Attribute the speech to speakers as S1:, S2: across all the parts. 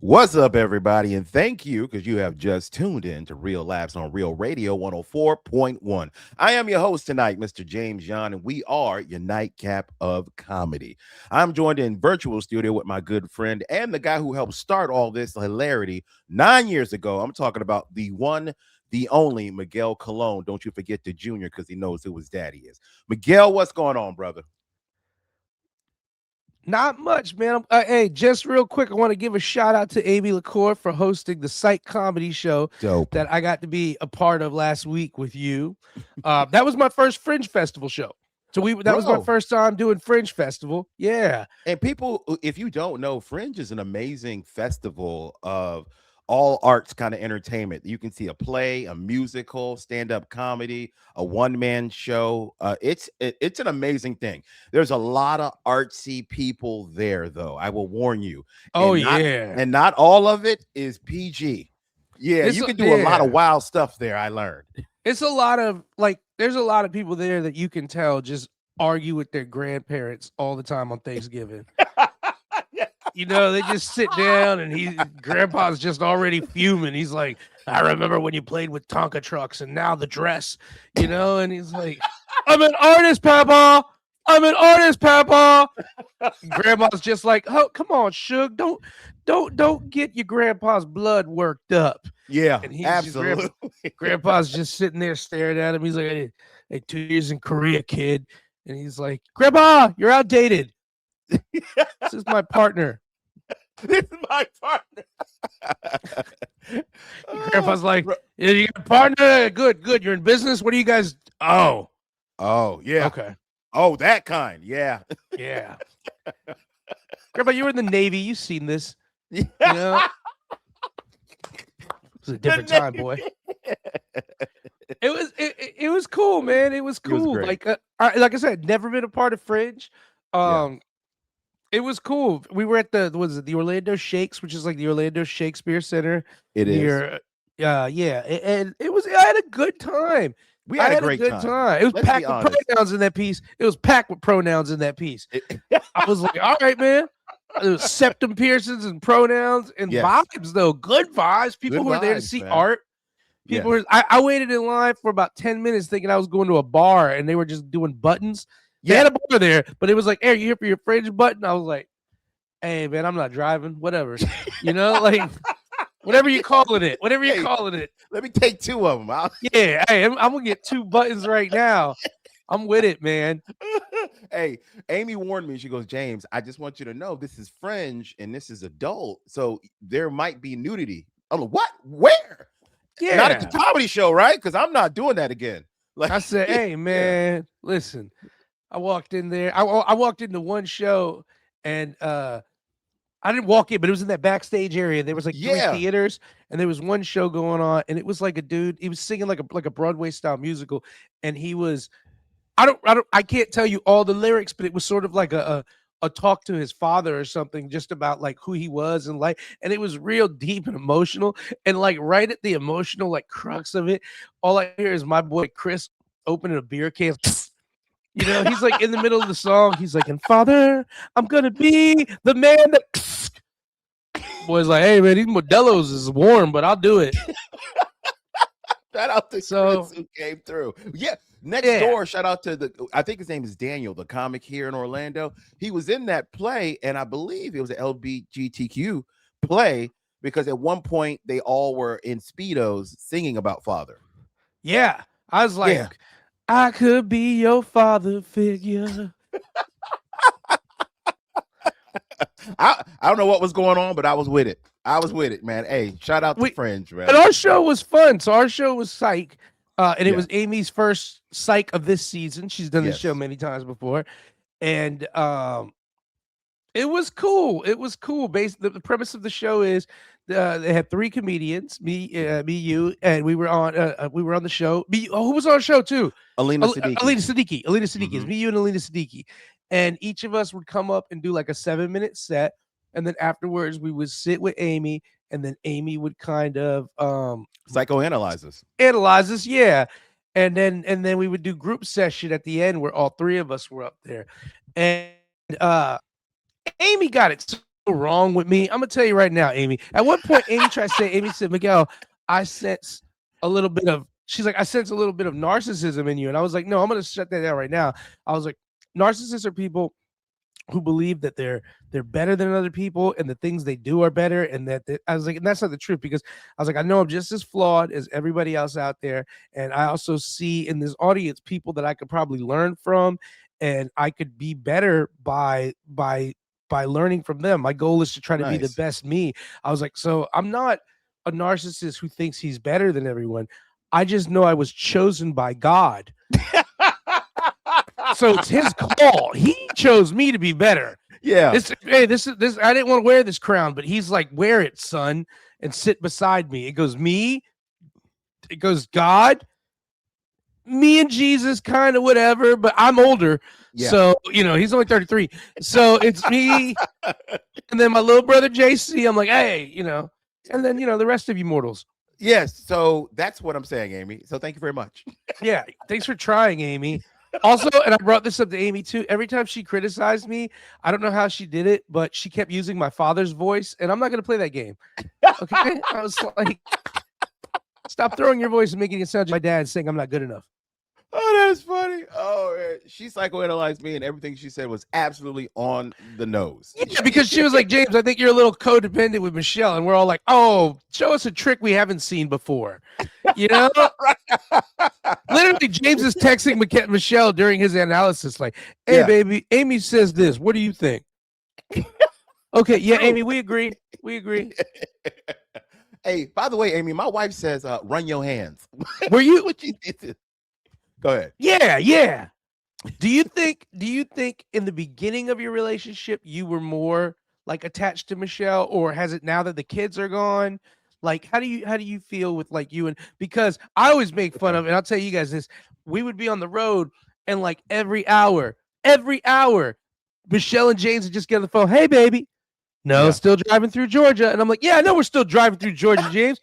S1: What's up, everybody? And thank you because you have just tuned in to Real Laughs on Real Radio 104.1. I am your host tonight, Mr. James John, and we are your nightcap of comedy. I'm joined in virtual studio with my good friend and the guy who helped start all this hilarity 9 years ago. I'm talking about the one, the only Miguel Colon. Don't you forget the junior because he knows who his daddy is. Miguel, what's going on, brother?
S2: Not much, man. Hey, just real quick, I want to give a shout out to Amy LaCour for hosting the Psych Comedy Show
S1: Dope.
S2: that I got to be a part of last week with you. That was my first Fringe Festival show. That was my
S1: Bro.
S2: first time doing Fringe Festival. Yeah.
S1: And people, if you don't know, Fringe is an amazing festival of all arts kind of entertainment. You can see a play, a musical, stand-up comedy, a one-man show. It's an amazing thing. There's a lot of artsy people there, though. I will warn you,
S2: Oh
S1: and not
S2: yeah.
S1: and not all of it is PG. Yeah,
S2: It's
S1: you can do a lot of
S2: yeah.
S1: wild stuff there. I learned.
S2: It's a lot of there's a lot of people there that you can tell just argue with their grandparents all the time on Thanksgiving. They just sit down and grandpa's just already fuming. He's like, I remember when you played with Tonka trucks and now the dress, and he's like, I'm an artist, Papa. I'm an artist, Papa. Grandma's just like, oh, come on, Suge. Don't get your grandpa's blood worked up.
S1: Yeah,
S2: And
S1: absolutely.
S2: grandpa's just sitting there staring at him. He's like, hey, 2 years in Korea, kid. And he's like, Grandpa, you're outdated. This is my partner.
S1: This is my partner.
S2: Grandpa's like, yeah, you got a partner? Good. You're in business? What do you guys? Oh,
S1: Yeah.
S2: okay.
S1: Oh, that kind. Yeah.
S2: Yeah. Grandpa, you were in the Navy. You've seen this.
S1: Yeah.
S2: It was a different time, boy. It was cool, man. It was cool.
S1: Great.
S2: Like I said, never been a part of Fringe.
S1: Yeah.
S2: It was cool. We were at the Orlando Shakes, which is like the Orlando Shakespeare Center
S1: It is.
S2: near. Yeah, and it was. I had a good time.
S1: We
S2: I
S1: had a
S2: had a
S1: great
S2: good
S1: time.
S2: time. It was
S1: Let's be
S2: packed with
S1: honest.
S2: pronouns in that piece. It was packed with pronouns in that piece. I was like, all right, man. There was septum piercings and pronouns and
S1: Yes.
S2: vibes, though. Good vibes. People
S1: Good
S2: who were there to
S1: vibes,
S2: see
S1: man.
S2: art. People were. I waited in line for about 10 minutes thinking I was going to a bar and they were just doing buttons. They had a bar there, but it was like, hey, are you here for your Fringe button? I was like, hey, man, I'm not driving. Whatever. Like whatever you calling it. Whatever you're calling it.
S1: Let me take two of them out.
S2: Yeah, hey, I'm gonna get 2 buttons right now. I'm with it, man.
S1: Hey, Amy warned me. She goes, James, I just want you to know this is Fringe and this is adult, so there might be nudity. I'm like, what? Where?
S2: Yeah.
S1: Not at the comedy show, right? Because I'm not doing that again. Like
S2: I said, hey, man, listen. I walked in there. I walked into one show and I didn't walk in, but it was in that backstage area. There was like 3 theaters, and there was one show going on, and it was like a dude. He was singing like a Broadway style musical, and he was. I can't tell you all the lyrics, but it was sort of like a talk to his father or something, just about like who he was and like, and it was real deep and emotional. And like right at the emotional like crux of it, all I hear is my boy Chris opening a beer can. He's like in the middle of the song. He's like, and father, I'm gonna be the man that. Boy's like, hey man, these Modelo's is warm, but I'll do it.
S1: Shout out to Chris who came through. Yeah. Next door, shout out to I think his name is Daniel, the comic here in Orlando. He was in that play, and I believe it was an LGBTQ play because at one point they all were in Speedos singing about father.
S2: Yeah. I was like, I could be your father figure.
S1: I don't know what was going on, but I was with it. I was with it, man. Hey, shout out to Fringe, man.
S2: And our show was fun. So our show was Psych. And it was Amy's first Psych of this season. She's done this show many times before. And it was cool. It was cool. The premise of the show is they had 3 comedians, me, you, and we were on the show. Who was on our show too?
S1: Alina Siddiqui.
S2: Alina Siddiqui. It's me, you, and Alina Siddiqui. And each of us would come up and do like a 7-minute set. And then afterwards we would sit with Amy, and then Amy would kind of
S1: psychoanalyze us.
S2: Analyze us, yeah. And then we would do group session at the end where all 3 of us were up there. And Amy got it wrong with me. I'm gonna tell you right now, Amy. At one point, Amy tried to say, Amy said, Miguel, I sense a little bit of. She's like, I sense a little bit of narcissism in you, and I was like, no, I'm gonna shut that down right now. I was like, narcissists are people who believe that they're better than other people and the things they do are better, and I was like, and that's not the truth, because I was like, I know I'm just as flawed as everybody else out there, and I also see in this audience people that I could probably learn from, and I could be better by learning from them. My goal is to try to be the
S1: Nice.
S2: best me. I was like, so I'm not a narcissist who thinks he's better than everyone. I just know I was chosen by God, so it's his call. He chose me to be better.
S1: Yeah.
S2: This this. I didn't want to wear this crown, but he's like, wear it, son, and sit beside me. It goes me. It goes God, me and Jesus, kind of whatever. But I'm older,
S1: Yeah.
S2: so he's only 33. So it's me, and then my little brother JC. I'm like, hey, and then the rest of you mortals.
S1: Yes. So that's what I'm saying, Amy. So thank you very much.
S2: Yeah, thanks for trying, Amy. Also, and I brought this up to Amy too. Every time she criticized me, I don't know how she did it, but she kept using my father's voice, and I'm not going to play that game. Okay, I was like, stop throwing your voice and making it sound like my dad saying I'm not good enough.
S1: Oh, that's funny. Oh, man. She psychoanalyzed me, and everything she said was absolutely on the nose.
S2: Yeah, because she was like, James, I think you're a little codependent with Michelle, and we're all like, oh, show us a trick we haven't seen before. Literally, James is texting Michelle during his analysis, like, hey, baby, Amy says this. What do you think? Okay, yeah, Amy, we agree. We agree.
S1: Hey, by the way, Amy, my wife says, run your hands.
S2: Were you?
S1: Go ahead.
S2: Yeah. Do you think in the beginning of your relationship you were more like attached to Michelle, or has it now that the kids are gone? Like, how do you feel with like you? And because I always make fun of, and I'll tell you guys this, we would be on the road, and like every hour, Michelle and James would just get on the phone. Hey, baby. No, still driving through Georgia. And I'm like, yeah, I know we're still driving through Georgia, James.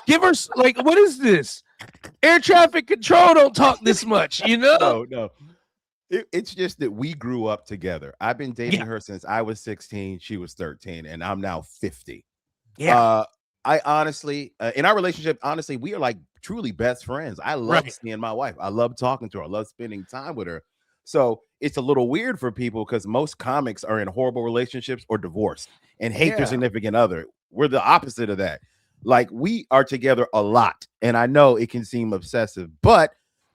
S2: Give her, like, what is this? Air traffic control don't talk this much,
S1: No. It's just that we grew up together. I've been dating her since I was 16. She was 13, and I'm now 50.
S2: Yeah.
S1: I honestly, in our relationship, honestly, we are like truly best friends. I love seeing my wife. I love talking to her. I love spending time with her. So it's a little weird for people because most comics are in horrible relationships or divorced and hate their significant other. We're the opposite of that. Like, we are together a lot, and I know it can seem obsessive, but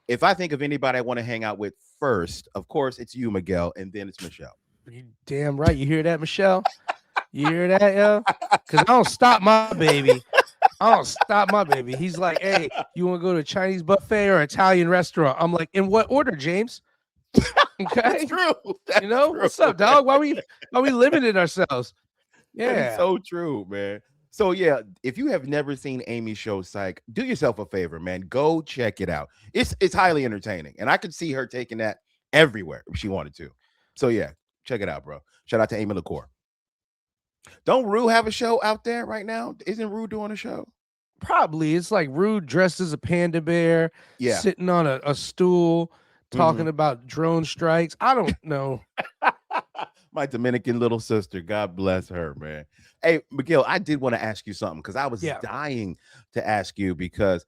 S1: if I think of anybody I want to hang out with first, of course, it's you, Miguel, and then it's Michelle.
S2: You damn right. You hear that, Michelle? You hear that, yo? Because I don't stop my baby. He's like, hey, you want to go to a Chinese buffet or Italian restaurant? I'm like, in what order, James? Okay.
S1: That's true. That's true.
S2: What's up, dog? Why we limiting ourselves? Yeah.
S1: That is so true, man. So yeah, if you have never seen Amy's show Psych, do yourself a favor, man. Go check it out. It's highly entertaining, and I could see her taking that everywhere if she wanted to. So yeah, check it out, bro. Shout out to Amy LaCour. Don't Rue have a show out there right now? Isn't Rue doing a show?
S2: Probably. It's like Rue dressed as a panda bear, sitting on a stool, talking about drone strikes. I don't know.
S1: My Dominican little sister, God bless her, man. Hey, Miguel, I did want to ask you something because I was dying to ask you because,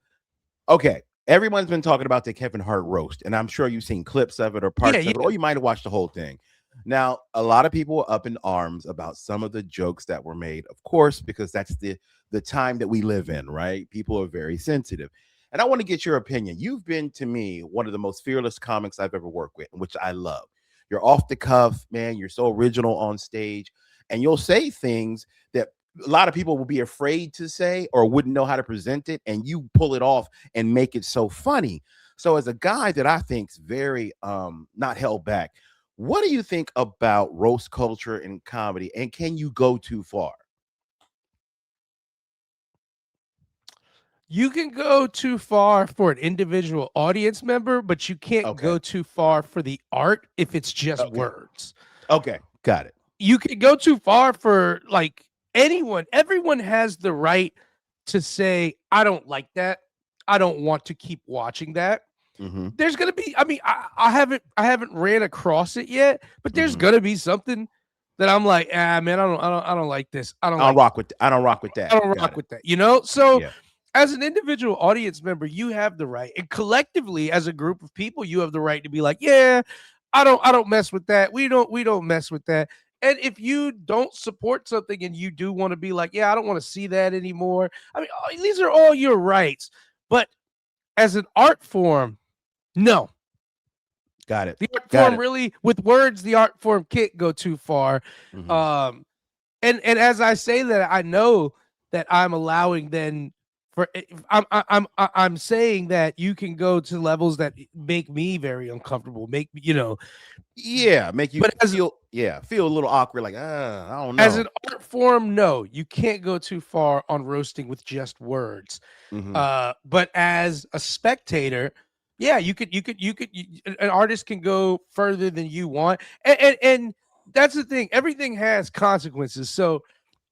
S1: okay, everyone's been talking about the Kevin Hart roast, and I'm sure you've seen clips of it or parts of it, or you might have watched the whole thing. Now, a lot of people are up in arms about some of the jokes that were made, of course, because that's the time that we live in, right? People are very sensitive. And I want to get your opinion. You've been, to me, one of the most fearless comics I've ever worked with, which I love. You're off the cuff, man. You're so original on stage, and you'll say things that a lot of people will be afraid to say or wouldn't know how to present it, and you pull it off and make it so funny. So as a guy that I think's very not held back, what do you think about roast culture in comedy, and can you go too far?
S2: You can go too far for an individual audience member, but you can't go too far for the art if it's just words.
S1: Okay, got it.
S2: You can go too far for like anyone. Everyone has the right to say, I don't like that. I don't want to keep watching that. There's gonna be, I mean, I haven't ran across it yet, but there's gonna be something that I'm like, man, I don't like this. I don't
S1: I don't
S2: like
S1: rock with. I don't rock with
S2: I
S1: that.
S2: don't
S1: Got
S2: rock
S1: it.
S2: with that. So
S1: Yeah.
S2: as an individual audience member, you have the right, and collectively as a group of people, you have the right to be like, yeah, I don't mess with that. We don't mess with that. And if you don't support something and you do want to be like, yeah, I don't want to see that anymore. I mean, these are all your rights. But as an art form, no.
S1: Got it.
S2: The art
S1: Got
S2: form
S1: it.
S2: really, with words, the art form can't go too far.
S1: Hmm.
S2: Um, and as I say that, I know that I'm allowing then for I'm saying that you can go to levels that make me very uncomfortable, make me,
S1: Yeah, make you
S2: but
S1: feel. Yeah, feel a little awkward. Like, I don't
S2: as
S1: know.
S2: an art form, no, you can't go too far on roasting with just words.
S1: Hmm.
S2: But as a spectator, yeah, an artist can go further than you want, and that's the thing. Everything has consequences. So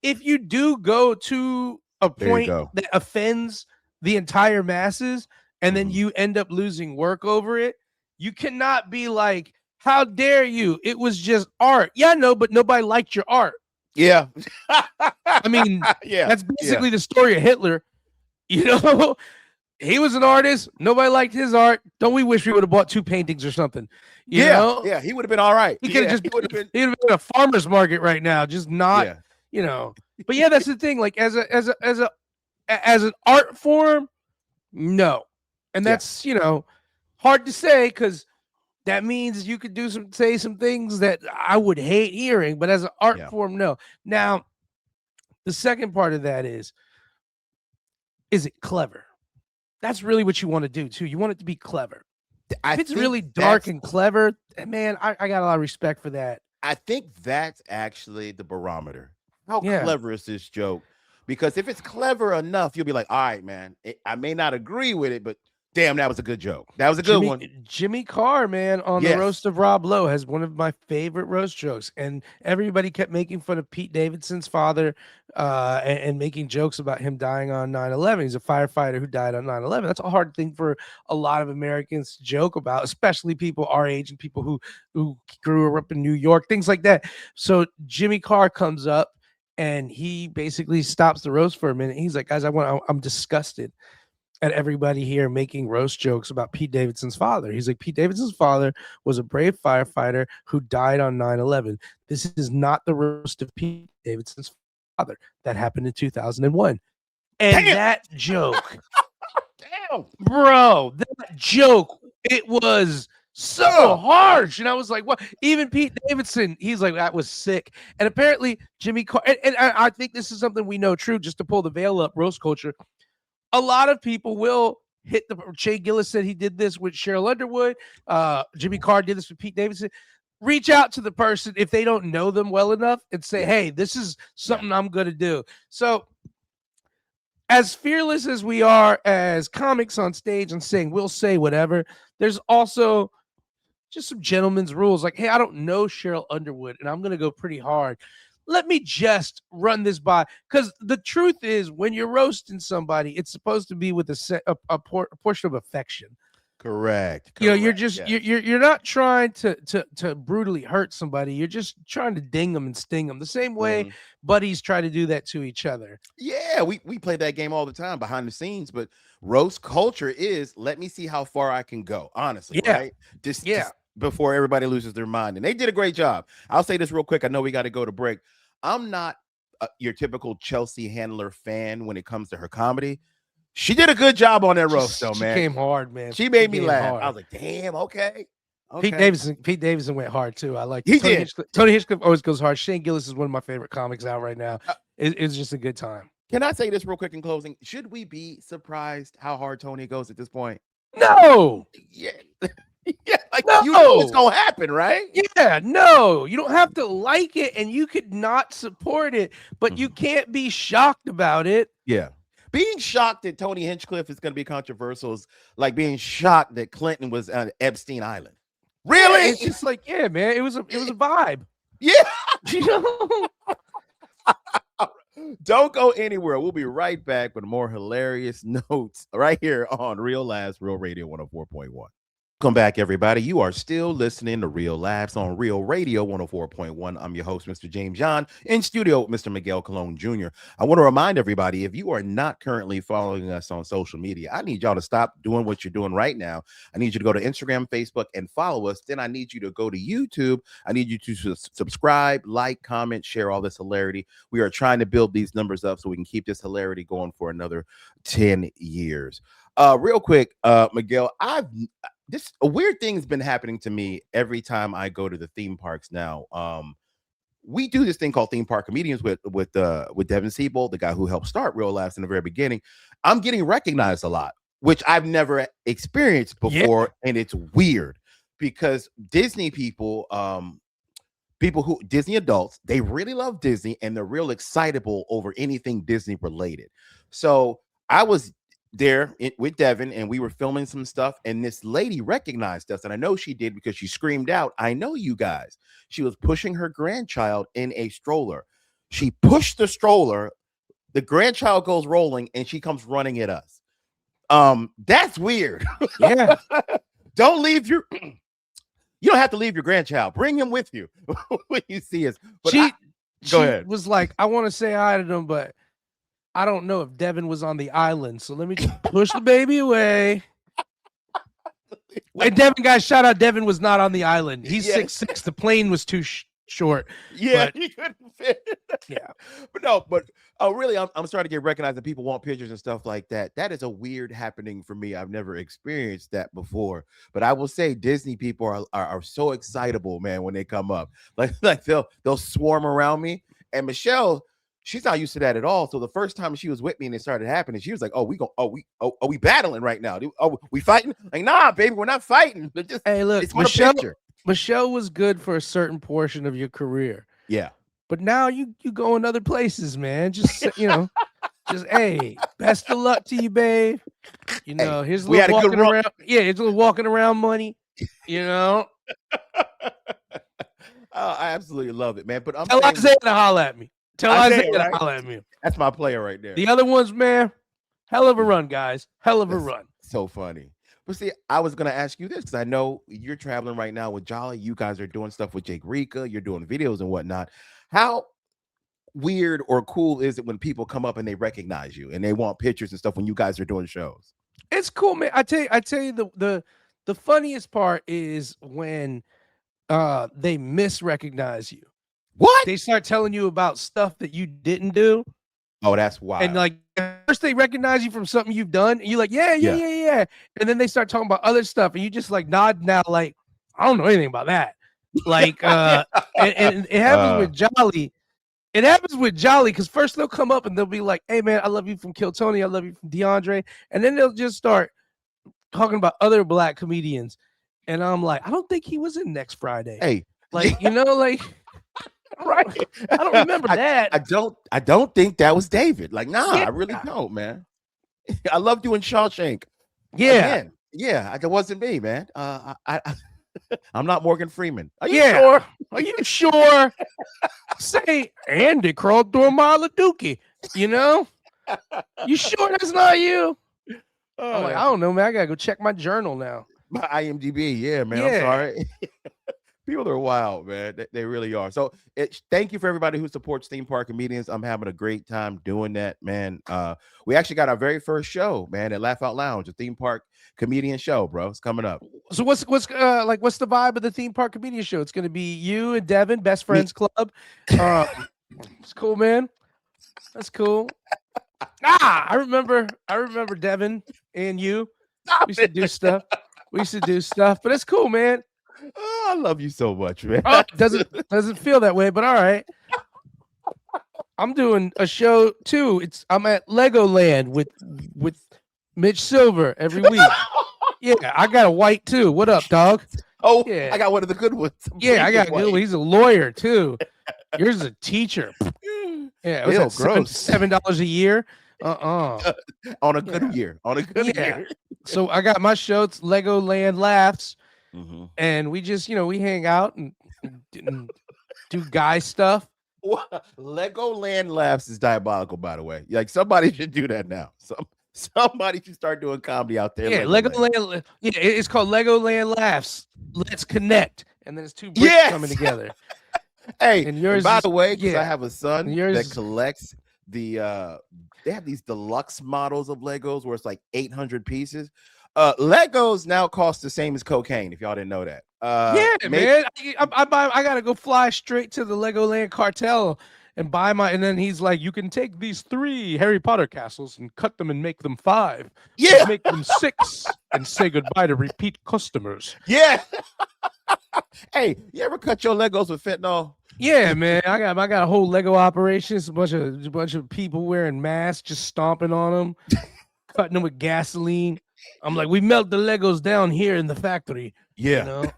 S2: if you do go to a
S1: There you
S2: point
S1: go.
S2: that offends the entire masses, and then
S1: Hmm.
S2: you end up losing work over it, you cannot be like, "How dare you? It was just art." Yeah, no, but nobody liked your art.
S1: Yeah.
S2: I mean,
S1: Yeah.
S2: that's
S1: Yeah.
S2: basically the story of Hitler. You know, he was an artist. Nobody liked his art. Don't we wish we would have bought two paintings or something? You
S1: Yeah.
S2: know,
S1: Yeah. He would have been all right.
S2: he could have
S1: Yeah.
S2: just
S1: He would have been.
S2: he would have been at a farmer's market right now, just not,
S1: Yeah.
S2: you know. But yeah, that's the thing. Like as an art form, no, and
S1: Yeah.
S2: that's hard to say because that means you could say some things that I would hate hearing. But as an art
S1: Yeah.
S2: form, no. Now the second part of that is it clever? That's really what you want to do too. You want it to be clever.
S1: I
S2: If it's
S1: think
S2: really dark
S1: that's
S2: and clever, man, I got a lot of respect for that.
S1: I think that's actually the barometer. How
S2: Yeah.
S1: clever is this joke? Because if it's clever enough, you'll be like, all right, man, I may not agree with it, but damn, that was a good joke. That was a good
S2: Jimmy
S1: one.
S2: Jimmy Carr, man, on the roast
S1: Yes.
S2: of Rob Lowe has one of my favorite roast jokes, and everybody kept making fun of Pete Davidson's father, and making jokes about him dying on 9/11. He's a firefighter who died on 9/11. That's a hard thing for a lot of Americans to joke about, especially people our age and people who grew up in New York, things like that. So Jimmy Carr comes up and he basically stops the roast for a minute. He's like, guys, I'm disgusted at everybody here making roast jokes about Pete Davidson's father. He's like, Pete Davidson's father was a brave firefighter who died on 9/11. This is not the roast of Pete Davidson's father that happened in 2001. And
S1: Damn.
S2: that joke,
S1: Damn.
S2: bro, that joke, it was so
S1: Oh.
S2: harsh. And I was like, what? Even Pete Davidson, he's like, that was sick. And apparently, Jimmy Carr, and I think this is something we know true, just to pull the veil up, roast culture. A lot of people will hit the Shay Gillis said he did this with Cheryl Underwood. Jimmy Carr did this with Pete Davidson. Reach out to the person if they don't know them well enough and say,
S1: Yeah.
S2: hey, this is
S1: Yeah.
S2: something I'm going to do. So, as fearless as we are as comics on stage and saying we'll say whatever, there's also just some gentleman's rules. Like, hey, I don't know Cheryl Underwood, and I'm going to go pretty hard. Let me just run this by, because the truth is, when you're roasting somebody, it's supposed to be with a portion of affection.
S1: Correct.
S2: You're
S1: Correct.
S2: just
S1: Yes.
S2: you're not trying to brutally hurt somebody. You're just trying to ding them and sting them the same way
S1: Hmm.
S2: buddies try to do that to each other.
S1: Yeah, we play that game all the time behind the scenes, but roast culture is let me see how far I can go, honestly,
S2: Yeah,
S1: right? Just
S2: yeah.
S1: just before everybody loses their mind. And they did a great job. I'll say this real quick. I know we got to go to break. I'm not your typical Chelsea Handler fan when it comes to her comedy. She did a good job on that roast, though,
S2: She
S1: man.
S2: came hard, man.
S1: She
S2: She
S1: made me
S2: came
S1: laugh. I
S2: hard.
S1: was like, damn, okay.
S2: Pete
S1: Okay.
S2: Davidson. Pete Davidson went hard too. I like
S1: He
S2: Tony
S1: did.
S2: Hitchcliff. Tony Hitchcliff always goes hard. Shane Gillis is one of my favorite comics out right now.
S1: Uh,
S2: It's just a good time.
S1: can I say this real quick in closing? Should we be surprised how hard Tony goes at this point?
S2: No,
S1: Yeah. Yeah, like you know it's
S2: no,
S1: gonna happen, right?
S2: yeah, no. You don't have to like it, and you could not support it, but you
S1: Mhm.
S2: can't be shocked about it.
S1: Yeah. Being shocked that Tony Hinchcliffe is going to be controversial is like being shocked that Clinton was on Epstein Island.
S2: Yeah,
S1: Really?
S2: it's just like, yeah, man. It was a vibe.
S1: Yeah.
S2: You know.
S1: Don't go anywhere. We'll be right back with more hilarious notes right here on Real Laughs, Real Radio 104.1. Welcome back, everybody. You are still listening to Real Laughs on Real Radio 104.1. I'm your host, Mr. James John, in studio with Mr. Miguel Colon Jr. I want to remind everybody, if you are not currently following us on social media, I need y'all to stop doing what you're doing right now. I need you to go to Instagram, Facebook, and follow us. Then I need you to go to YouTube. I need you to subscribe, like, comment, share all this hilarity. We are trying to build these numbers up so we can keep this hilarity going for another 10 years. Real quick, Miguel, this a weird thing's been happening to me every time I go to the theme parks now. We do this thing called theme park comedians with Devin Siebold, the guy who helped start Real Laughs in the very beginning. I'm getting recognized a lot, which I've never experienced before, and it's weird because Disney people, people who Disney adults, they really love Disney and they're real excitable over anything Disney related. So I was there with Devin and we were filming some stuff and this lady recognized us and I know she did because she screamed out, "I know you guys." She was pushing her grandchild in a stroller. She pushed the stroller, the grandchild goes rolling and she comes running at us. That's weird.
S2: Yeah.
S1: Don't leave your You don't have to leave your grandchild. Bring him with you when you see us. But
S2: she
S1: go ahead.
S2: Was like, I want to say hi to them, but I don't know if Devin was on the island. So let me just push the baby away. And Devin, guys, shout out. Devin was not on the island. He's 6'6". The plane was too short.
S1: Yeah,
S2: but,
S1: he couldn't fit.
S2: Yeah.
S1: But really, I'm starting to get recognized and people want pictures and stuff like that. That is a weird happening for me. I've never experienced that before. But I will say Disney people are so excitable, man, when they come up. Like they'll swarm around me. And Michelle, she's not used to that at all. So the first time she was with me and it started happening, she was like, are we battling right now? Oh, we fighting? Like, nah, baby, we're not fighting. Just,
S2: hey, look,
S1: it's
S2: Michelle was good for a certain portion of your career.
S1: Yeah.
S2: But now you go in other places, man. Just, just, hey, best of luck to you, babe. Here's a little walking around. Yeah, it's a little walking around money, Oh,
S1: I absolutely love it, man. But
S2: tell Isaiah to holler at me. Tell Isaiah to holler at me.
S1: That's my player right there.
S2: The other ones, man, hell of a run, guys. Hell of a run.
S1: So funny. But see, I was going to ask you this because I know you're traveling right now with Jolly. You guys are doing stuff with Jake Rika. You're doing videos and whatnot. How weird or cool is it when people come up and they recognize you and they want pictures and stuff when you guys are doing shows?
S2: It's cool, man. I tell you the funniest part is when they misrecognize you.
S1: What?
S2: They start telling you about stuff that you didn't do.
S1: Oh, that's wild.
S2: And like first they recognize you from something you've done, and you're like, yeah. And then they start talking about other stuff, and you just like nod now, like, I don't know anything about that. Like and it happens with Jolly. It happens with Jolly because first they'll come up and they'll be like, "Hey man, I love you from Kill Tony, I love you from DeAndre," and then they'll just start talking about other black comedians, and I'm like, I don't think he was in Next Friday.
S1: Hey,
S2: like like. Right. I don't remember that.
S1: I don't think that was David. Like, nah, I really don't, man. I love doing Shawshank.
S2: Yeah.
S1: Again. Yeah, that wasn't me, man. I'm not Morgan Freeman.
S2: Are you sure? Are you sure? Say Andy crawled through a mile of dookie. You sure that's not you? I'm like, I don't know, man. I gotta go check my journal now.
S1: My IMDb, yeah, man. I'm sorry. People are wild, man. They really are. So thank you for everybody who supports theme park comedians. I'm having a great time doing that, man. We actually got our very first show, man, at Laugh Out Lounge, a theme park comedian show, bro. It's coming up.
S2: So what's the vibe of the theme park comedian show? It's gonna be you and Devin, Best Friends Club. It's cool, man. That's cool. I remember Devin and you. We used to do stuff. But it's cool, man.
S1: Oh, I love you so much, man.
S2: Oh, doesn't feel that way, but all right. I'm doing a show too. I'm at Legoland with Mitch Silver every week. Yeah, I got a white too. What up, dog?
S1: Oh, yeah. I got one of the good ones.
S2: Yeah, I got a good one. He's a lawyer too. Yours is a teacher. Yeah, it was $7 a year.
S1: On a good year. On a good year.
S2: So I got my show. It's Legoland Laughs. Mm-hmm. And we just, we hang out and do guy stuff.
S1: Legoland Laughs is diabolical, by the way. Like somebody should do that now. Somebody should start doing comedy out there,
S2: Yeah,
S1: Legoland.
S2: Legoland. Yeah, it's called Legoland Laughs. Let's connect, and then it's two bricks coming
S1: Yes.
S2: together.
S1: Hey,
S2: And
S1: and
S2: yours
S1: by
S2: is
S1: the way, because I
S2: yeah,
S1: have a
S2: and
S1: son
S2: yours
S1: that
S2: is
S1: collects they have these deluxe models of Legos where it's like 800 pieces. Legos now cost the same as cocaine, if y'all didn't know that.
S2: yeah,
S1: Maybe
S2: man. I gotta go fly straight to the Legoland cartel and buy my. And then he's like, "You can take these 3 Harry Potter castles and cut them and make them 5, or
S1: yeah,
S2: make them 6 and say goodbye to repeat customers."
S1: yeah. Hey, you ever cut your Legos with fentanyl?
S2: Yeah, man. I got a whole Lego operation. It's a bunch of people wearing masks, just stomping on them, cutting them with gasoline. I'm like, we melt the Legos down here in the factory. You
S1: Yeah.
S2: know.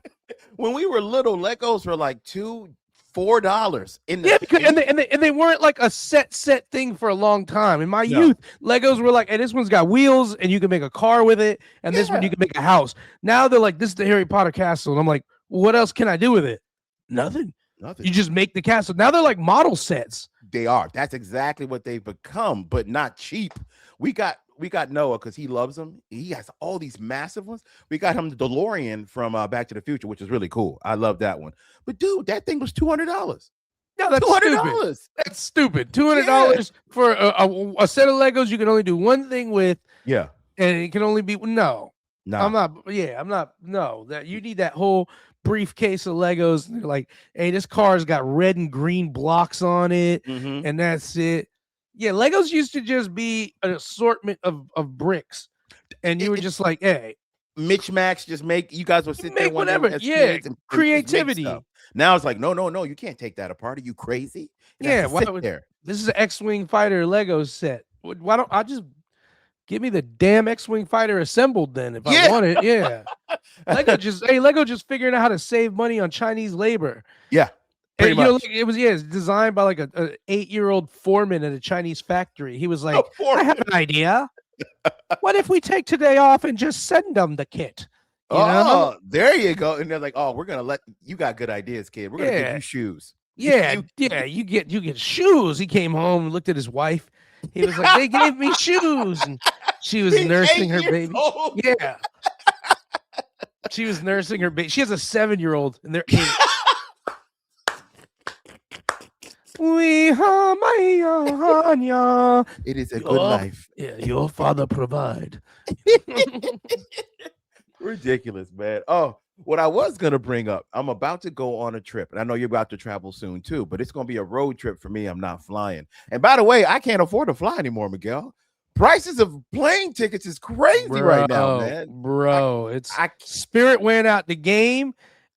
S1: When we were little, Legos were like $4 in the
S2: Yeah, because
S1: in
S2: and they weren't like a set thing for a long time. In my
S1: no.
S2: youth, Legos were like, hey, this one's got wheels and you can make a car with it, and this one you
S1: Yeah.
S2: can make a house. Now they're like, this is the Harry Potter castle, and I'm like, what else can I do with it? Nothing.
S1: Nothing.
S2: You just make the castle. Now they're like model sets.
S1: They are. That's exactly what they've become, but not cheap. We got Noah because he loves them. He has all these massive ones. We got him the DeLorean from Back to the Future, which is really cool. I love that one. But dude, that thing was $200.
S2: No,
S1: Two
S2: that's
S1: hundred
S2: stupid.
S1: dollars.
S2: That's stupid. $200
S1: Yeah.
S2: for a set of Legos you can only do one thing with,
S1: Yeah.
S2: and it can only be no. I'm
S1: Nah.
S2: not. Yeah, I'm not. No, that you need that whole briefcase of Legos. And they're like, hey, this car's got red and green blocks on it,
S1: Mm-hmm.
S2: and that's it. Yeah, Legos used to just be an assortment of bricks, and you were
S1: It's
S2: just like, hey,
S1: Mitch Max. Just make you guys would
S2: you
S1: sit there
S2: make
S1: one day
S2: whatever.
S1: as
S2: Yeah,
S1: kids and just make stuff.
S2: creativity.
S1: Now it's like, no, no, no, you can't take that apart. Are you crazy? It has
S2: Yeah,
S1: to
S2: why
S1: sit
S2: would
S1: there.
S2: this is an X-wing fighter Lego set? Why don't I just give me the damn X-wing fighter assembled then if I
S1: Yeah.
S2: want it? Yeah. Lego just figuring out how to save money on Chinese labor.
S1: Yeah.
S2: And,
S1: Pretty much.
S2: it's designed by like a 8-year-old foreman at a Chinese factory. He was like, I have
S1: Foreman.
S2: an idea. What if we take today off and just send them the kit? You know?
S1: Oh, there you go. And they're like, oh, we're gonna let you got good ideas, kid. We're gonna give
S2: Yeah.
S1: you shoes.
S2: Yeah,
S1: You-
S2: yeah, you get shoes. He came home and looked at his wife. He was like, they gave me shoes. And she was
S1: He's
S2: nursing
S1: 8
S2: her
S1: years
S2: baby.
S1: old.
S2: Yeah. She was nursing her baby. She has a 7-year-old and they're 8.
S1: It is a good
S2: Your-
S1: life.
S2: Yeah, your father provide.
S1: Ridiculous, man. Oh, what I was gonna bring up, I'm about to go on a trip, and I know you're about to travel soon too, but it's gonna be a road trip for me. I'm not flying. And by the way, I can't afford to fly anymore, Miguel. Prices of plane tickets is crazy right now, man.
S2: Bro, it's
S1: I
S2: Spirit went out the game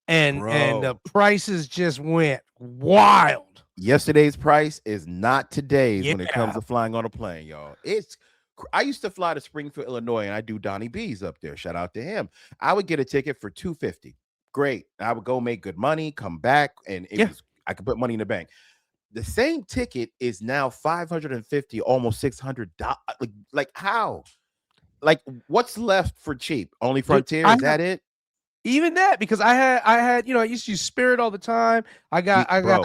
S2: and the
S1: bro.
S2: prices just went wild.
S1: Yesterday's price is not today's when it comes
S2: Yeah.
S1: to flying on a plane, y'all. I used to fly to Springfield, Illinois, and I do Donnie B's up there. Shout out to him. I would get a ticket for $250. Great. I would go make good money, come back, and
S2: Yeah.
S1: I could put money in the bank. The same ticket is now 550, almost $600. Like how? Like what's left for cheap? Only Frontier? Is that it?
S2: Even that, because I used to use Spirit all the time.
S1: Bro.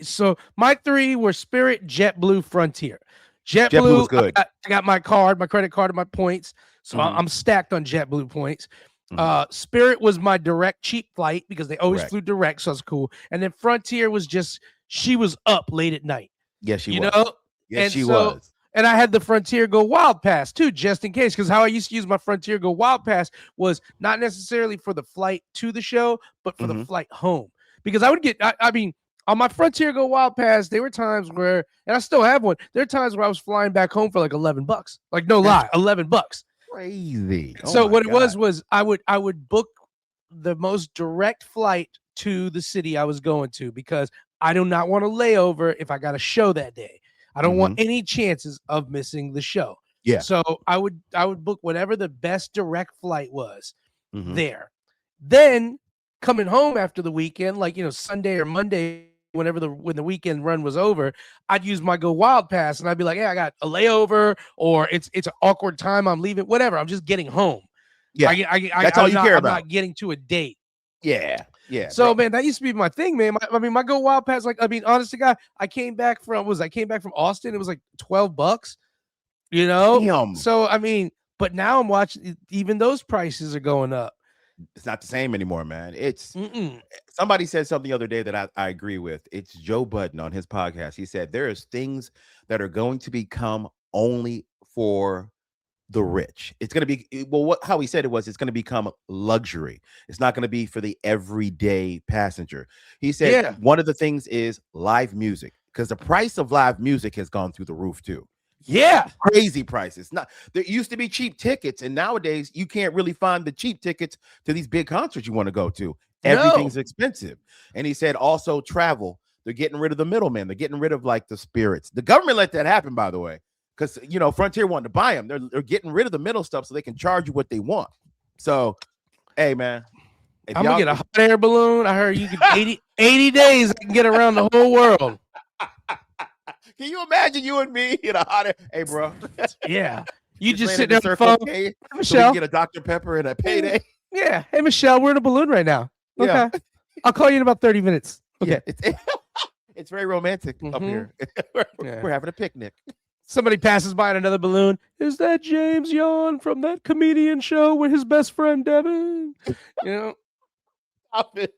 S2: So my 3 were Spirit, JetBlue, Frontier.
S1: JetBlue was
S2: JetBlue,
S1: good.
S2: I got my credit card, and my points. So
S1: Mhm.
S2: I'm stacked on JetBlue points.
S1: Mhm.
S2: Spirit was my direct cheap flight because they always
S1: Correct.
S2: flew direct, so that's cool. And then Frontier was just she was up late at night,
S1: Yes, she
S2: you
S1: was.
S2: know.
S1: Yes,
S2: And
S1: she
S2: so
S1: was.
S2: and I had the Frontier Go Wild Pass too, just in case. Because how I used to use my Frontier Go Wild Pass was not necessarily for the flight to the show, but for the
S1: Mhm.
S2: flight home. Because I would get, I mean, on my Frontier Go Wild Pass, there were times where, and I still have one. There are times where I was flying back home for like $11. Like no
S1: That's
S2: lie, $11.
S1: crazy. Oh
S2: So
S1: my
S2: what it
S1: God.
S2: was I would book the most direct flight to the city I was going to because I do not want to lay over if I got a show that day. I don't want any chances of missing the show.
S1: Yeah.
S2: So I would book whatever the best direct flight was
S1: Mhm.
S2: there. Then coming home after the weekend, like Sunday or Monday, when the weekend run was over, I'd use my Go Wild Pass and I'd be like, hey, I got a layover, or it's an awkward time, I'm leaving, whatever. I'm just getting home.
S1: Yeah. That's all you care
S2: I'm
S1: about.
S2: not getting to a date.
S1: Yeah. Yeah.
S2: So
S1: bro.
S2: man, that used to be my thing, man. My Go Wild Pass, honest to God, I came back from Austin. It was like $12. You know?
S1: Damn.
S2: So I mean, but now I'm watching even those prices are going up.
S1: It's not the same anymore, man. It's
S2: Mm-mm.
S1: somebody said something the other day that I agree with. It's Joe Budden on his podcast. He said there is things that are going to become only for the rich. It's going to be well. What how he said it was, it's going to become luxury. It's not going to be for the everyday passenger. He said
S2: Yeah.
S1: one of the things is live music because the price of live music has gone through the roof too.
S2: Yeah.
S1: Crazy prices. Not there used to be cheap tickets, and nowadays you can't really find the cheap tickets to these big concerts you want to go to.
S2: No.
S1: Everything's expensive. And he said also travel. They're getting rid of the middleman. They're getting rid of like the spirits. The government let that happen, by the way, because Frontier wanted to buy them. They're getting rid of the middle stuff so they can charge you what they want. So, hey man, if
S2: I'm gonna
S1: y'all
S2: get a hot air balloon. I heard you could 80 days I can get around the whole world.
S1: can you imagine you and me in a hot air? Hey, bro.
S2: Yeah. You just
S1: laying
S2: sit
S1: in
S2: there
S1: the
S2: on the
S1: Circle
S2: phone.
S1: K
S2: Hey,
S1: so we can
S2: Michelle.
S1: get a Dr. Pepper and a payday.
S2: Yeah. Hey Michelle, we're in a balloon right now.
S1: Yeah.
S2: Okay. I'll call you in about 30 minutes. Okay.
S1: Yeah, it's very romantic up here.
S2: Yeah.
S1: We're having a picnic.
S2: Somebody passes by in another balloon. Is that James Yon from that comedian show with his best friend Devin? You know,
S1: Stop it.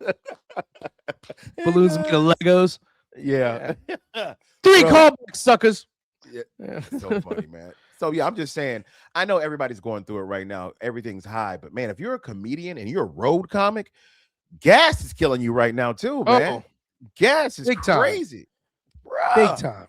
S2: balloons made of Legos.
S1: Yeah.
S2: 3
S1: Bro.
S2: callbacks, suckers.
S1: Yeah. So funny, man. So yeah, I'm just saying, I know everybody's going through it right now. Everything's high, but man, if you're a comedian and you're a road comic, gas is killing you right now too, man.
S2: Oh,
S1: Gas is
S2: big time.
S1: crazy.
S2: Big
S1: Bruh.
S2: time.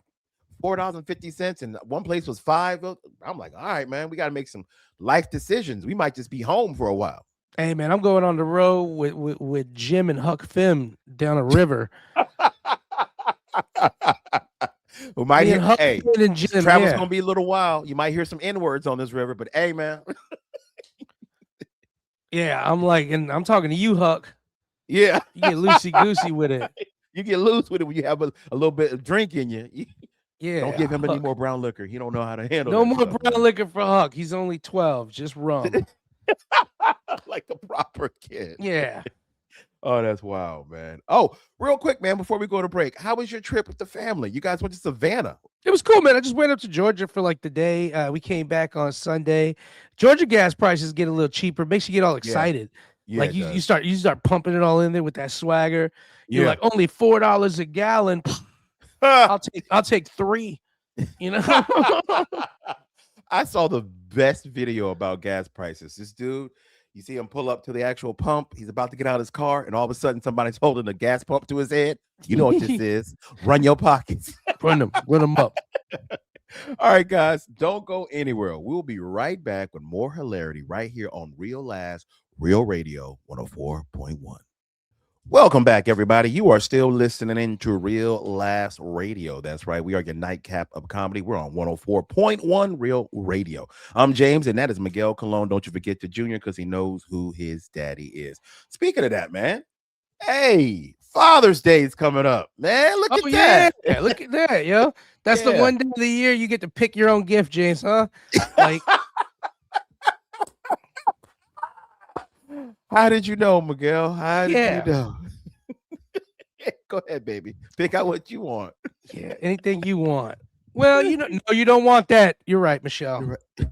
S1: $4.50, and one place was $5. I'm like, all right, man, we got to make some life decisions. We might just be home for a while.
S2: Hey man, I'm going on the road with Jim and Huck Finn down a river.
S1: We might hear,
S2: Huck
S1: hey,
S2: Finn and
S1: this
S2: Jim,
S1: travel's
S2: yeah.
S1: gonna be a little while. You might hear some N-words on this river, but hey, man.
S2: Yeah, I'm like, and I'm talking to you, Huck.
S1: Yeah.
S2: You get loosey goosey with it.
S1: You get loose with it when you have a little bit of drink in you.
S2: Yeah.
S1: Don't give him
S2: Huck.
S1: any more brown liquor. He don't know how to handle
S2: No
S1: that
S2: more
S1: stuff,
S2: brown
S1: man.
S2: liquor for Huck. He's only 12. Just rum.
S1: Like a proper kid.
S2: Yeah.
S1: Oh, that's wild, man. Oh, real quick, man, before we go to break, how was your trip with the family? You guys went to Savannah.
S2: It was cool, man. I just went up to Georgia for like the day. We came back on Sunday. Georgia gas prices get a little cheaper. Makes you get all excited.
S1: Yeah,
S2: Like
S1: it
S2: you
S1: does.
S2: start pumping it all in there with that swagger. You're
S1: Yeah.
S2: like only $4 a gallon. I'll take 3. You know.
S1: I saw the best video about gas prices. This dude, you see him pull up to the actual pump. He's about to get out of his car, and all of a sudden, somebody's holding a gas pump to his head. You know what this is? Run your pockets.
S2: Run them up.
S1: All right, guys, don't go anywhere. We'll be right back with more hilarity right here on Real Last Real Radio 104.1. Welcome back, everybody. You are still listening into Real Last Radio. That's right. We are your nightcap of comedy. We're on 104.1 Real Radio. I'm James, and that is Miguel Colon. Don't you forget the junior, because he knows who his daddy is. Speaking of that, man, hey, Father's Day is coming up, man. Look at that.
S2: Yeah, look at that, yo. That's the one day of the year you get to pick your own gift, James, huh? Like,
S1: how did you know, Miguel? How did
S2: Yeah.
S1: you know? Go ahead, baby. Pick out what you want.
S2: yeah, anything you want. Well, no, you don't want that. You're right, Michelle.
S1: You're right.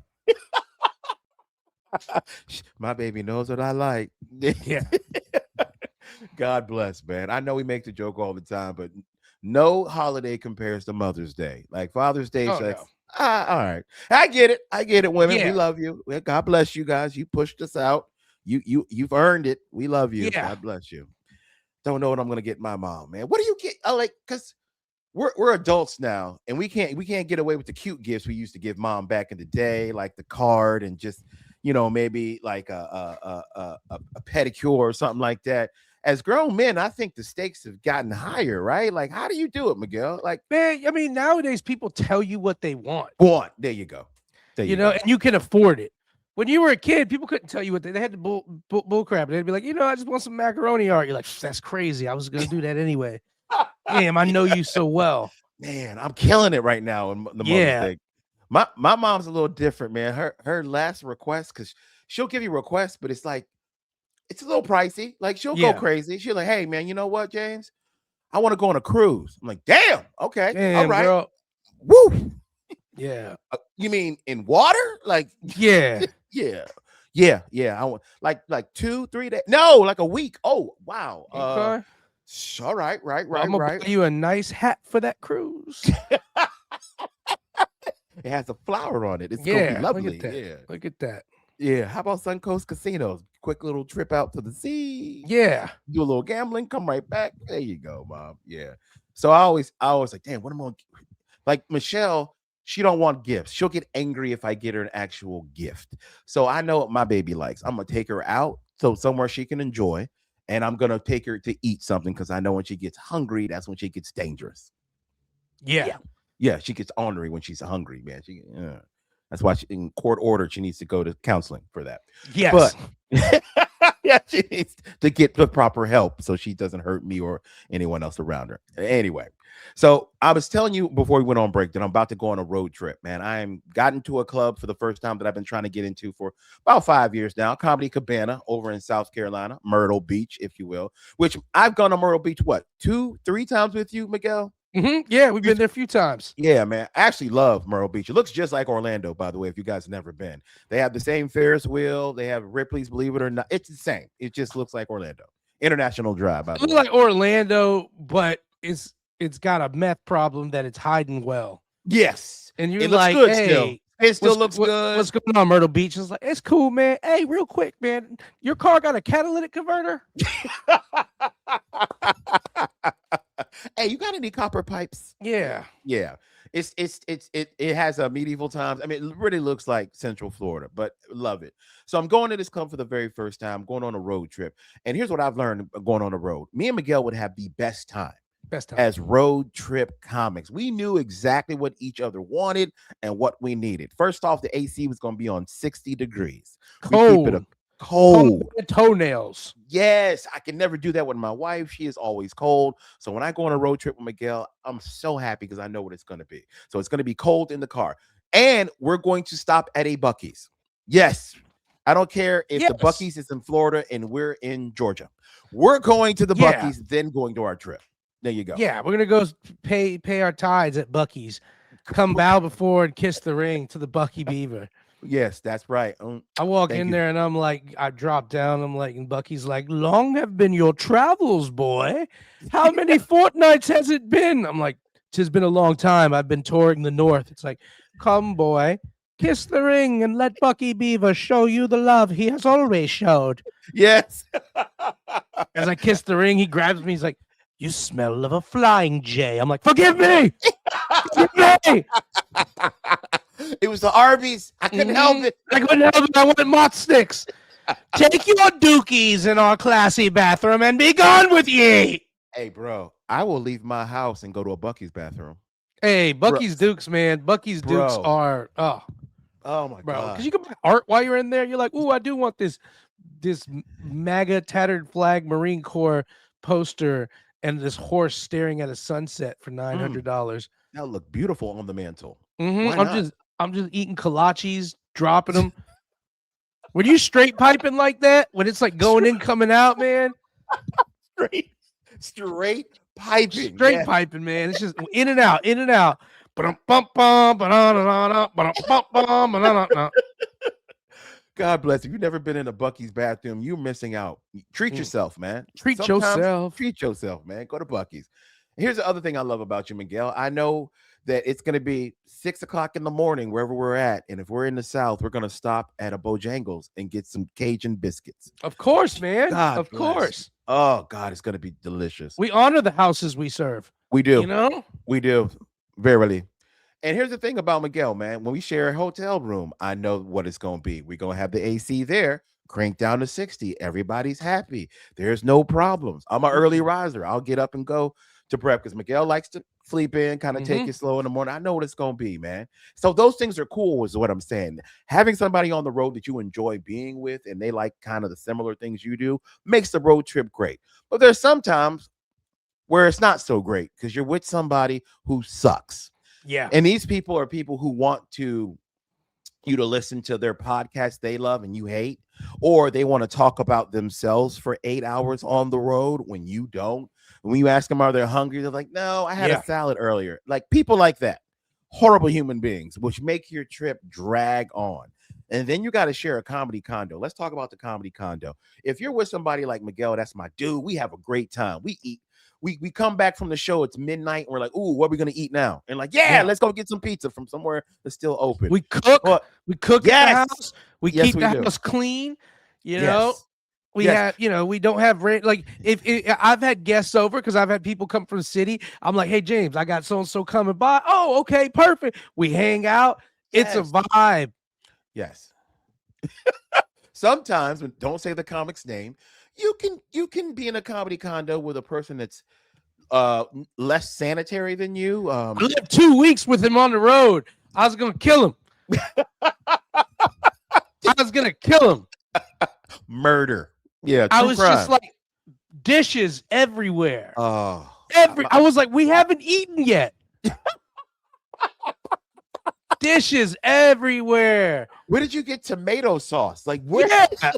S1: My baby knows what I like.
S2: Yeah.
S1: God bless, man. I know we make the joke all the time, but no holiday compares to Mother's Day. Like Father's Day,
S2: Oh,
S1: like,
S2: no.
S1: all right. I get it. Women. We
S2: Yeah.
S1: love you. Well, God bless you guys. You pushed us out. You've earned it. We love you.
S2: Yeah.
S1: God bless you. Don't know what I'm gonna get my mom, man. What do you get? Like, because we're adults now, and we can't get away with the cute gifts we used to give mom back in the day, like the card and just maybe like a pedicure or something like that. As grown men, I think the stakes have gotten higher, right? Like, how do you do it, Miguel? Like,
S2: Man, I mean, nowadays people tell you what they want.
S1: there you go. There
S2: You
S1: you
S2: know,
S1: go.
S2: and you can afford it. When you were a kid, people couldn't tell you what they had to bull crap. They'd be like, I just want some macaroni art. You're like, that's crazy. I was gonna do that anyway. Damn, I know you so well.
S1: Man, I'm killing it right now in the Mother's Day. My mom's a little different, man. Her last request, because she'll give you requests, but it's like it's a little pricey. Like she'll go
S2: Yeah.
S1: crazy. She'll like, hey man, you know what, James? I want to go on a cruise. I'm like, damn, okay,
S2: Damn,
S1: all right,
S2: girl.
S1: woo.
S2: Yeah.
S1: You mean in water? Like,
S2: Yeah.
S1: yeah, yeah. I want like 2, 3 days. No, like a week. Oh wow.
S2: Okay.
S1: All right, right,
S2: Well, I'm
S1: right,
S2: gonna
S1: right.
S2: buy you a nice hat for that cruise.
S1: It has a flower on it. It's gonna be
S2: Yeah. Look at
S1: lovely.
S2: that.
S1: Yeah,
S2: Look at that.
S1: yeah. How about Suncoast Casinos? Quick little trip out to the sea.
S2: Yeah.
S1: Do a little gambling. Come right back. There you go, mom. Yeah. So I always like, damn. What am I gonna like Michelle? She don't want gifts. She'll get angry if I get her an actual gift. So I know what my baby likes. I'm gonna take her out so somewhere she can enjoy, and I'm gonna take her to eat something because I know when she gets hungry, that's when she gets dangerous.
S2: Yeah.
S1: Yeah. Yeah, she gets ornery when she's hungry, man. That's why she in court order she needs to go to counseling for that.
S2: Yes.
S1: But yeah, she needs to get the proper help so she doesn't hurt me or anyone else around her. Anyway, so I was telling you before we went on break that I'm about to go on a road trip, man. I am gotten to a club for the first time that I've been trying to get into for about 5 years now. Comedy Cabana over in South Carolina, Myrtle Beach, if you will. Which I've gone to Myrtle Beach what 2, 3 times with you, Miguel.
S2: Yeah, we've been there a few times.
S1: Yeah, man. I actually love Myrtle Beach. It looks just like Orlando, by the way, if you guys have never been. They have the same Ferris wheel. They have Ripley's, believe it or not. It's the same. It just looks like Orlando. International Drive, by
S2: It
S1: the
S2: looks
S1: way.
S2: like Orlando, but it's got a meth problem that it's hiding well.
S1: Yes.
S2: And you're
S1: It looks
S2: like,
S1: good still.
S2: hey,
S1: It still looks good.
S2: what's going on, Myrtle Beach? It's like, it's cool, man. Hey, real quick, man. Your car got a catalytic converter?
S1: Hey, you got any copper pipes?
S2: Yeah.
S1: Yeah. It has a medieval times. I mean, it really looks like Central Florida, but love it. So I'm going to this club for the very first time, going on a road trip. And here's what I've learned going on the road. Me and Miguel would have the best time
S2: Best time.
S1: as road trip comics. We knew exactly what each other wanted and what we needed. First off, the AC was going to be on 60 degrees. We keep it a cold.
S2: Toenails.
S1: Yes, I can never do that with my wife. She is always cold. So when I go on a road trip with Miguel, I'm so happy because I know what it's going to be. So it's going to be cold in the car. And we're going to stop at a Buc-ee's. Yes. I don't care if the Buc-ee's is in Florida and we're in Georgia. We're going to the Buc-ee's, then going to our trip. There you go.
S2: Yeah, we're gonna go pay our tithes at Buc-ee's. Come bow before and kiss the ring to the Bucky Beaver.
S1: Yes, that's right.
S2: I walk in there and I'm like, I drop down. I'm like, and Bucky's like, long have been your travels, boy. How many fortnights has it been? I'm like, tis been a long time. I've been touring the North. It's like, come, boy, kiss the ring and let Bucky Beaver show you the love he has always showed.
S1: Yes.
S2: As I kiss the ring, he grabs me. He's like, you smell of a flying J. I'm like, forgive me. Forgive me.
S1: It was the Arby's. I couldn't help it.
S2: I couldn't help it. I wanted mott sticks. Take your dookies in our classy bathroom and be gone with ye.
S1: Hey, bro, I will leave my house and go to a Buc-ee's bathroom.
S2: Hey, Buc-ee's Dukes, man. Buc-ee's Dukes are
S1: oh my god,
S2: because you can buy art while you're in there. You're like, ooh, I do want this MAGA tattered flag Marine Corps poster and this horse staring at a sunset for $900.
S1: That would look beautiful on the mantle.
S2: I'm just eating kolaches, dropping them. Were you straight piping like that when it's like going in, coming out, man?
S1: Straight piping,
S2: piping, man. It's just in and out, in and out.
S1: God bless. If you've never been in a Buc-ee's bathroom, you're missing out. Treat yourself, man.
S2: Treat yourself,
S1: man. Go to Buc-ee's. Here's the other thing I love about you, Miguel. I know that it's going to be 6:00 in the morning wherever we're at, and if we're in the South, we're going to stop at a Bojangles and get some Cajun biscuits.
S2: Of course, man.
S1: God
S2: of
S1: bless.
S2: Course.
S1: Oh God, it's going to be delicious.
S2: We honor the houses we serve.
S1: We do.
S2: You know,
S1: we do. Verily. And here's the thing about Miguel, man. When we share a hotel room, I know what it's going to be. We're going to have the AC there, crank down to 60. Everybody's happy. There's no problems. I'm an early riser. I'll get up and go to prep because Miguel likes to sleep in, kind of take it slow in the morning. I know what it's going to be, man. So those things are cool is what I'm saying. Having somebody on the road that you enjoy being with and they like kind of the similar things you do makes the road trip great. But there's sometimes where it's not so great because you're with somebody who sucks.
S2: Yeah.
S1: And these people are people who want you to listen to their podcast they love and you hate, or they want to talk about themselves for 8 hours on the road when you don't. When you ask them, are they hungry? They're like, no, I had a salad earlier. Like people like that. horrible human beings, which make your trip drag on. And then you got to share a comedy condo. Let's talk about the comedy condo. If you're with somebody like Miguel, that's my dude. We have a great time. We eat. We come back from the show. It's midnight. And we're like, ooh, what are we gonna eat now? And like, yeah, let's go get some pizza from somewhere that's still open.
S2: We cook.
S1: But,
S2: we cook at the house. We keep the
S1: do.
S2: house clean. You
S1: Yes.
S2: know, we have, we don't have like if I've had guests over because I've had people come from the city. I'm like, hey James, I got so and so coming by. Oh, okay, perfect. We hang out. It's a vibe.
S1: Yes. Sometimes, don't say the comic's name. You can be in a comedy condo with a person that's less sanitary than you.
S2: I lived 2 weeks with him on the road. I was gonna kill him. I was gonna kill him.
S1: Murder. Yeah,
S2: I was
S1: crime.
S2: just like dishes everywhere.
S1: Oh,
S2: I was like, we haven't eaten yet. Dishes everywhere.
S1: Where did you get tomato sauce? Like where?
S2: Yeah.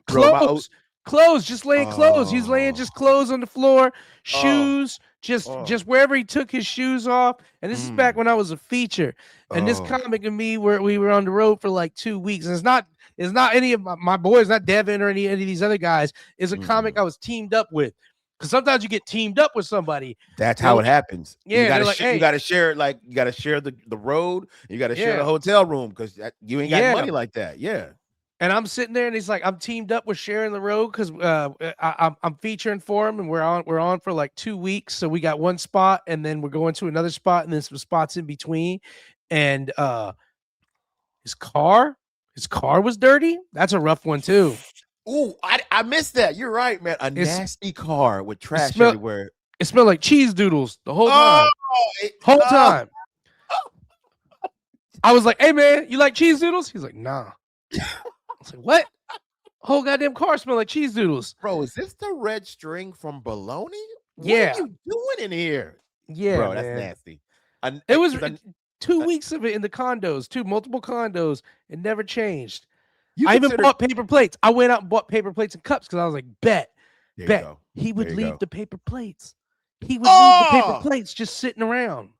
S1: Bro,
S2: clothes, just laying clothes. He's laying just clothes on the floor, shoes, just wherever he took his shoes off. And this is back when I was a feature. And this comic and me, we were on the road for like 2 weeks. And it's not any of my boys, not Devin or any of these other guys. It's a comic I was teamed up with. Because sometimes you get teamed up with somebody.
S1: That's how it happens.
S2: Yeah,
S1: you gotta share you gotta share the road. You gotta share the hotel room because you ain't got money like that. Yeah.
S2: And I'm sitting there, and he's like, I'm teamed up with Sharing the Road because I'm featuring for him, and we're on for like 2 weeks. So we got one spot, and then we're going to another spot, and then some spots in between. And his car was dirty. That's a rough one too.
S1: Ooh, I missed that. You're right, man. Nasty car with trash everywhere.
S2: It smelled like cheese doodles the whole time. Time. I was like, hey man, you like cheese doodles? He's like, nah. I was like, what? Whole goddamn car smelled like cheese doodles.
S1: Bro, is this the red string from Bologna? What
S2: are
S1: you doing in here?
S2: Yeah,
S1: bro,
S2: man.
S1: That's nasty.
S2: It was 2 weeks of it in the condos, multiple condos. It never changed. I even bought paper plates. I went out and bought paper plates and cups because I was like, bet. He would leave the paper plates. He would leave the paper plates just sitting around.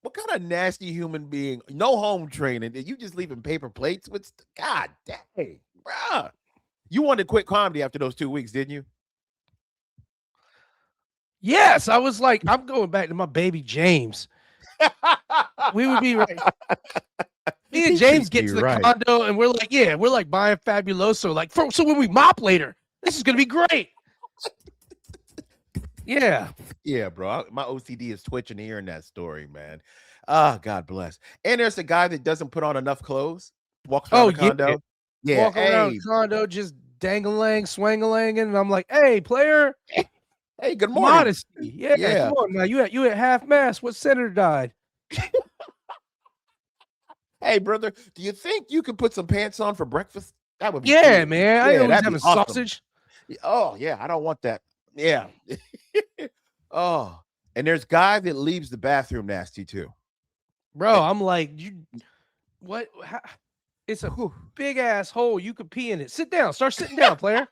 S1: What kind of nasty human being? No home training. You just leaving paper plates? God dang, bro. You wanted to quit comedy after those 2 weeks, didn't you?
S2: Yes, I was like, I'm going back to my baby James. We would be right. Me and James get to the condo and we're like buying Fabuloso. Like, so when we mop later, this is gonna be great. Yeah.
S1: Yeah, bro. My OCD is twitching hearing that story, man. Ah, God bless. And there's a guy that doesn't put on enough clothes, walks around the condo. Yeah.
S2: Walk around the condo, just dangling, swangling, and I'm like, hey, player.
S1: Hey, good morning.
S2: Modesty. Yeah. Come on now. You at half mast. What senator died?
S1: Hey, brother, do you think you could put some pants on for breakfast? That would be
S2: cool. Man. I always having
S1: awesome.
S2: sausage.
S1: Oh, yeah. I don't want that. Yeah. Oh, and there's guy that leaves the bathroom nasty too.
S2: Bro, I'm like, what? It's a big ass hole. You could pee in it. Sit down. Start sitting down, player.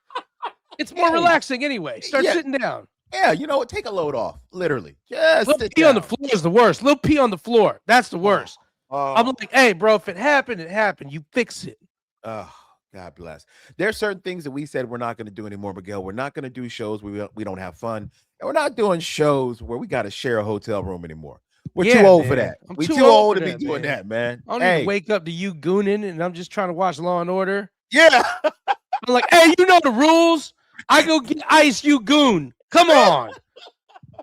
S2: It's more relaxing anyway. Start sitting down.
S1: Yeah, take a load off. Literally. Just
S2: little pee on the floor is the worst. Little pee on the floor. That's the worst. I'm like, hey, bro, if it happened, it happened. You fix it.
S1: Oh, God bless. There's certain things that we said we're not going to do anymore, Miguel. We're not going to do shows where we don't have fun. And we're not doing shows where we got to share a hotel room anymore. We're too old for that. We're too old to be doing that, man.
S2: I don't even wake up to you gooning and I'm just trying to watch Law and Order.
S1: Yeah.
S2: I'm like, hey, you know the rules. I go get ice, you goon. Come on.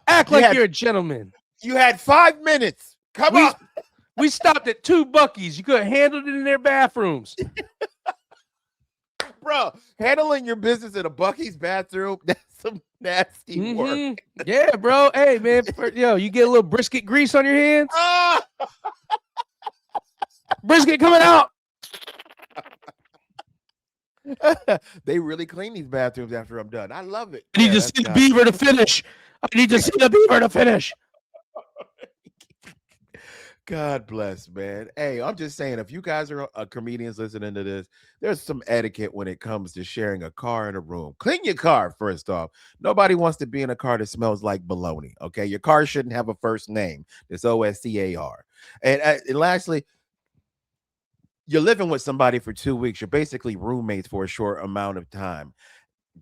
S2: Act like you're a gentleman.
S1: You had 5 minutes. Come on.
S2: We stopped at 2 Buc-ee's. You could have handled it in their bathrooms.
S1: Bro, handling your business in a Buc-ee's bathroom, that's some nasty work.
S2: Yeah, bro. Hey, man. You get a little brisket grease on your hands. Brisket coming out.
S1: They really clean these bathrooms after I'm done. I love it.
S2: I need to see the beaver to finish.
S1: God bless, man. Hey, I'm just saying, if you guys are comedians listening to this, there's some etiquette when it comes to sharing a car in a room. Clean your car, first off. Nobody wants to be in a car that smells like bologna, okay? Your car shouldn't have a first name. It's OSCAR. And lastly, you're living with somebody for 2 weeks. You're basically roommates for a short amount of time.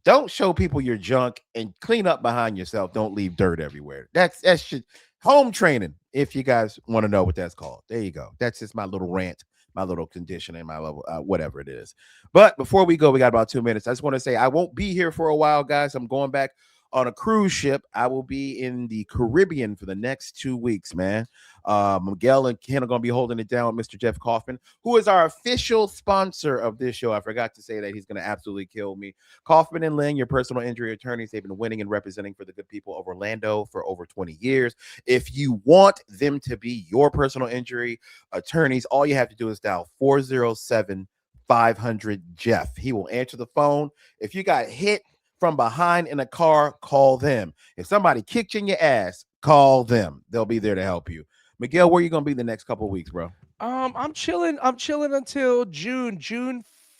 S1: Don't show people your junk and clean up behind yourself. Don't leave dirt everywhere. That's shit. Home training, if you guys want to know what that's called. There you go. That's just my little rant, my little conditioning, my level, whatever it is. But before we go, we got about 2 minutes. I just want to say I won't be here for a while, guys. I'm going back on a cruise ship. I will be in the Caribbean for the next 2 weeks, man. Miguel and Ken are going to be holding it down with Mr. Jeff Kaufman, who is our official sponsor of this show. I forgot to say that. He's going to absolutely kill me. Kaufman and Lynn, your personal injury attorneys, they've been winning and representing for the good people of Orlando for over 20 years. If you want them to be your personal injury attorneys, all you have to do is dial 407 500 Jeff. He will answer the phone. If you got hit from behind in a car, call them. If somebody kicked you in your ass, call them. They'll be there to help you. Miguel, where are you gonna be the next couple of weeks, bro?
S2: I'm chilling. I'm chilling until June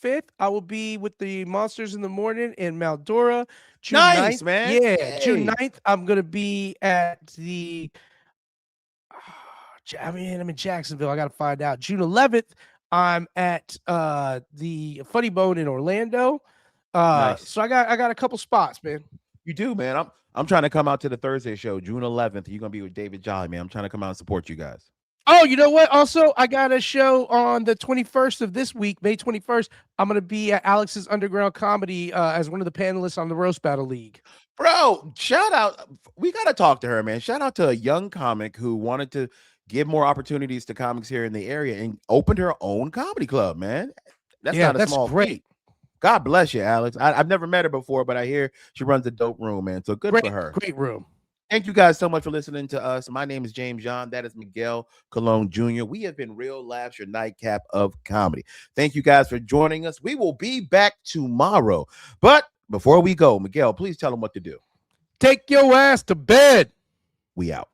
S2: 5th. I will be with the Monsters in the Morning in Maldora. June
S1: Nice,
S2: 9th.
S1: man.
S2: Yeah, June
S1: Hey.
S2: 9th. I'm gonna be at the I'm in Jacksonville. I gotta find out. June 11th, I'm at the Funny Bone in Orlando.
S1: Nice.
S2: So I got a couple spots, man.
S1: You do, man. I'm trying to come out to the Thursday show, June 11th. You're gonna be with David Jolly, man. I'm trying to come out and support you guys.
S2: Oh, you know what? Also, I got a show on the 21st of this week, May 21st. I'm going to be at Alex's Underground Comedy as one of the panelists on the Roast Battle League.
S1: Bro, shout out. We got to talk to her, man. Shout out to a young comic who wanted to give more opportunities to comics here in the area and opened her own comedy club, man. That's
S2: Yeah,
S1: not a
S2: that's
S1: small
S2: great.
S1: feat. God bless you, Alex. I've never met her before, but I hear she runs a dope room, man. So good for her.
S2: Great room.
S1: Thank you guys so much for listening to us. My name is James John. That is Miguel Colon Jr. We have been Real Laughs, your nightcap of comedy. Thank you guys for joining us. We will be back tomorrow. But before we go, Miguel, please tell them what to do.
S2: Take your ass to bed.
S1: We out.